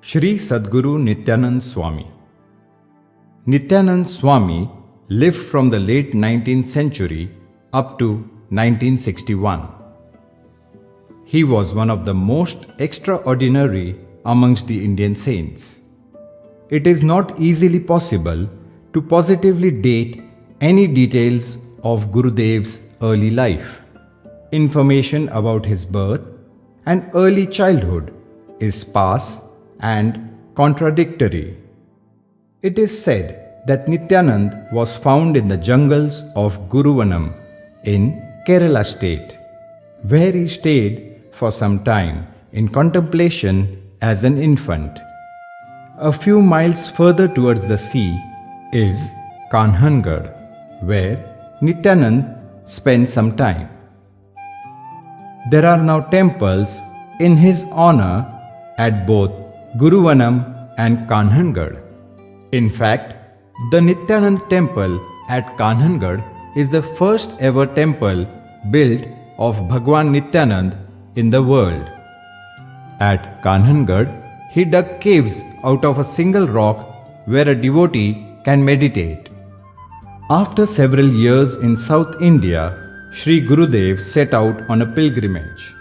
Shri Sadguru Nityanand Swami. Nityanand Swami lived from the late 19th century up to 1961. He was one of the most extraordinary amongst the Indian saints. It is not easily possible to positively date any details of Gurudev's early life. Information about his birth and early childhood is sparse and contradictory. It is said that Nityanand was found in the jungles of Gurupurnima in Kerala state, where he stayed for some time in contemplation as an infant. A few miles further towards the sea is Kanhangad, where Nityanand spent some time. There are now temples in his honor at both Gurupurnima and Kanhangad. In fact, the Nityanand temple at Kanhangad is the first ever temple built of Bhagwan Nityanand in the world. At Kanhangad, he dug caves out of a single rock where a devotee can meditate. After several years in South India, Sri Gurudev set out on a pilgrimage.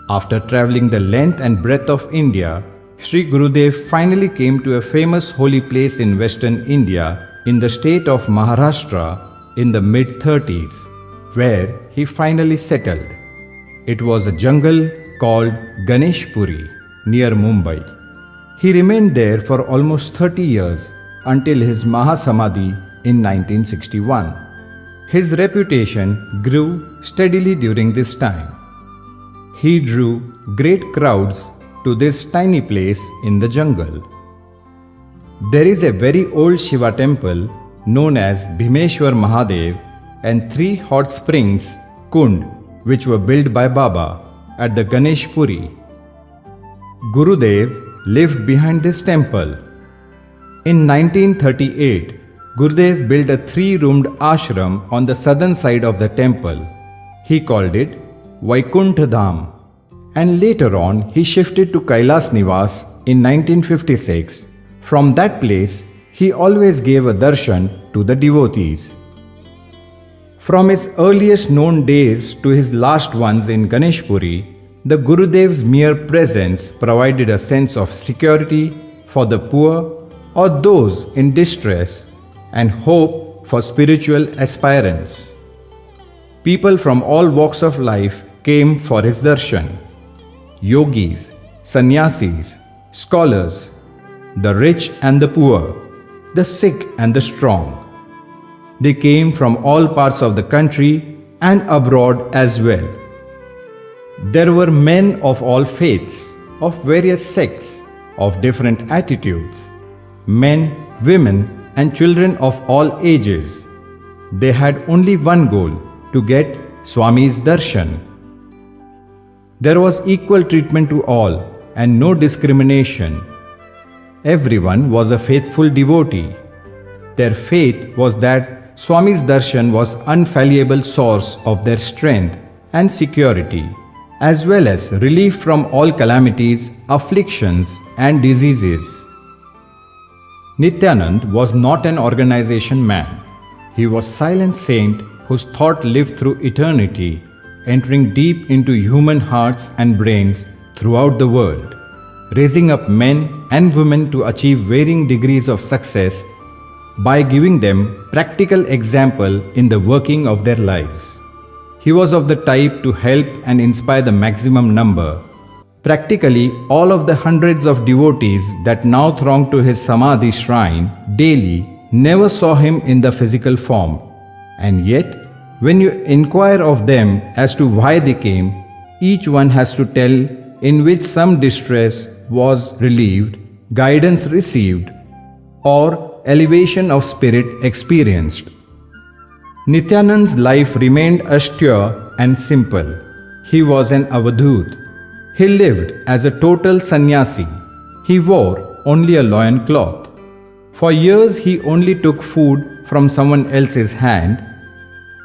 After travelling the length and breadth of India, Sri Gurudev finally came to a famous holy place in Western India in the state of Maharashtra in the mid-30s, where he finally settled. It was a jungle called Ganeshpuri near Mumbai. He remained there for almost 30 years until his Mahasamadhi in 1961. His reputation grew steadily during this time. He drew great crowds to this tiny place in the jungle. There is a very old Shiva temple known as Bhimeshwar Mahadev and 3 hot springs, Kund, which were built by Baba at the Ganeshpuri. Gurudev lived behind this temple. In 1938, Gurudev built a 3-roomed ashram on the southern side of the temple. He called it Vaikuntha Dham, and later on he shifted to Kailas Nivas in 1956. From that place, he always gave a darshan to the devotees. From his earliest known days to his last ones in Ganeshpuri, the Gurudev's mere presence provided a sense of security for the poor or those in distress and hope for spiritual aspirants. People from all walks of life came for his darshan. Yogis, sannyasis, scholars, the rich and the poor, the sick and the strong. They came from all parts of the country and abroad as well. There were men of all faiths, of various sects, of different attitudes, men, women, and children of all ages. They had only one goal: to get Swami's darshan. There was equal treatment to all and no discrimination. Everyone was a faithful devotee. Their faith was that Swami's darshan was infallible source of their strength and security, as well as relief from all calamities, afflictions, and diseases. Nityanand was not an organization man. He was silent saint whose thought lived through eternity, entering deep into human hearts and brains throughout the world, raising up men and women to achieve varying degrees of success by giving them practical example in the working of their lives. He was of the type to help and inspire the maximum number. Practically all of the hundreds of devotees that now throng to his Samadhi shrine daily never saw him in the physical form, and yet when you inquire of them as to why they came, each one has to tell in which some distress was relieved, guidance received, or elevation of spirit experienced. Nityanand's life remained austere and simple. He was an avadhut. He lived as a total sannyasi. He wore only a loin cloth. For years he only took food from someone else's hand,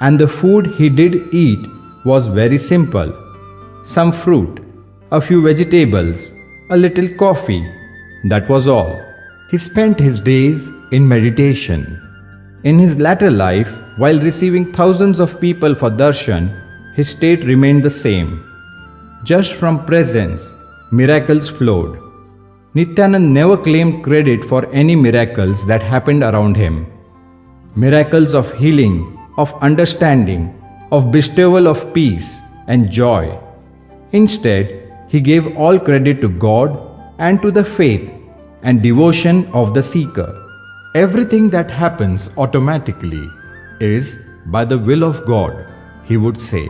and the food he did eat was very simple: some fruit, a few vegetables, a little coffee, That was all. He spent his days in meditation. In his latter life, while receiving thousands of people for darshan, his state remained the same. Just from presence, miracles flowed. Nityanand never claimed credit for any miracles that happened around him. Miracles of healing, of understanding, of bestowal of peace and joy. Instead, he gave all credit to God and to the faith and devotion of the seeker. Everything that happens automatically is by the will of God, he would say.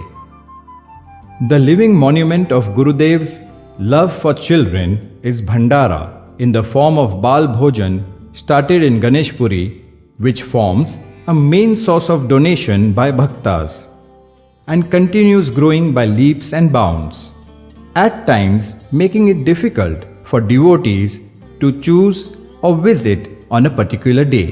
The living monument of Gurudev's love for children is Bhandara in the form of Bal Bhojan started in Ganeshpuri, which forms a main source of donation by bhaktas and continues growing by leaps and bounds, at times making it difficult for devotees to choose or visit on a particular day.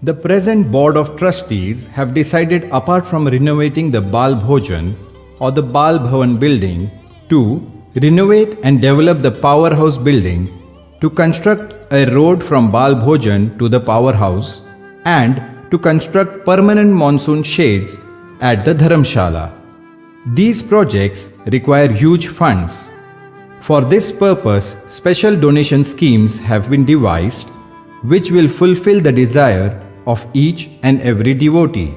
The present Board of Trustees have decided, apart from renovating the Bal Bhojan or the Bal Bhavan building, to renovate and develop the powerhouse building, to construct a road from Bal Bhojan to the powerhouse, and to construct permanent monsoon shades at the Dharamshala. These projects require huge funds. For this purpose, special donation schemes have been devised, which will fulfill the desire of each and every devotee.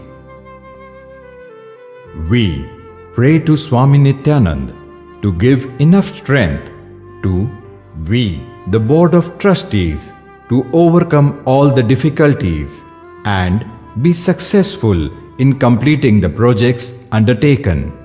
We pray to Swami Nityanand to give enough strength to we, the Board of Trustees, to overcome all the difficulties and be successful in completing the projects undertaken.